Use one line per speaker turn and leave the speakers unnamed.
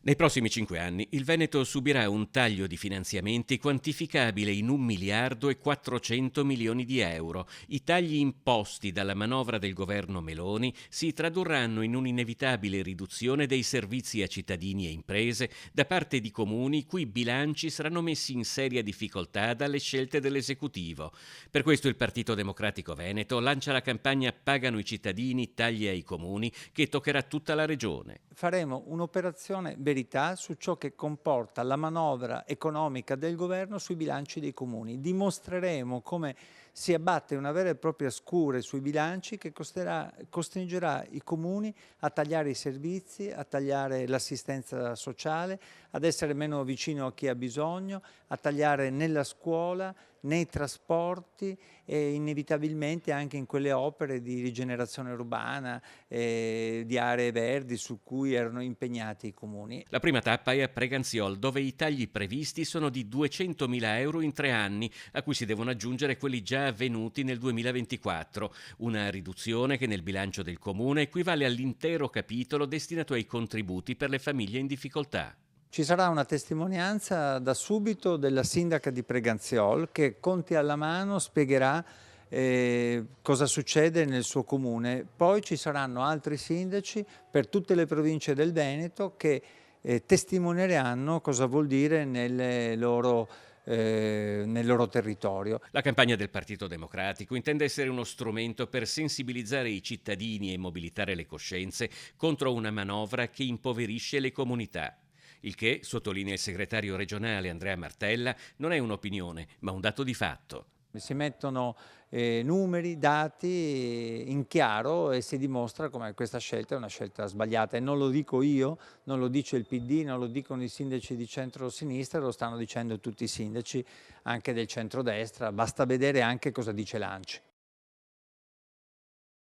Nei prossimi 5 anni il Veneto subirà un taglio di finanziamenti quantificabile in 1 miliardo e 400 milioni di euro. I tagli imposti dalla manovra del governo Meloni si tradurranno in un'inevitabile riduzione dei servizi a cittadini e imprese da parte di comuni i cui bilanci saranno messi in seria difficoltà dalle scelte dell'esecutivo. Per questo il Partito Democratico Veneto lancia la campagna Pagano i cittadini, tagli ai comuni, che toccherà tutta la regione.
Faremo un'operazione verità su ciò che comporta la manovra economica del governo sui bilanci dei comuni. Dimostreremo come si abbatte una vera e propria scure sui bilanci che costringerà i comuni a tagliare i servizi, a tagliare l'assistenza sociale, ad essere meno vicino a chi ha bisogno, a tagliare nella scuola, nei trasporti e inevitabilmente anche in quelle opere di rigenerazione urbana, di aree verdi su cui erano impegnati i comuni.
La prima tappa è a Preganziol, dove i tagli previsti sono di 200.000 euro in 3 anni, a cui si devono aggiungere quelli già avvenuti nel 2024, una riduzione che nel bilancio del comune equivale all'intero capitolo destinato ai contributi per le famiglie in difficoltà.
Ci sarà una testimonianza da subito della sindaca di Preganziol che, conti alla mano, spiegherà cosa succede nel suo comune. Poi ci saranno altri sindaci per tutte le province del Veneto che testimonieranno cosa vuol dire nel loro territorio.
La campagna del Partito Democratico intende essere uno strumento per sensibilizzare i cittadini e mobilitare le coscienze contro una manovra che impoverisce le comunità. Il che, sottolinea il segretario regionale Andrea Martella, non è un'opinione, ma un dato di fatto.
Si mettono numeri, dati in chiaro e si dimostra come questa scelta è una scelta sbagliata. E non lo dico io, non lo dice il PD, non lo dicono i sindaci di centro-sinistra, lo stanno dicendo tutti i sindaci anche del centrodestra. Basta vedere anche cosa dice l'ANCI.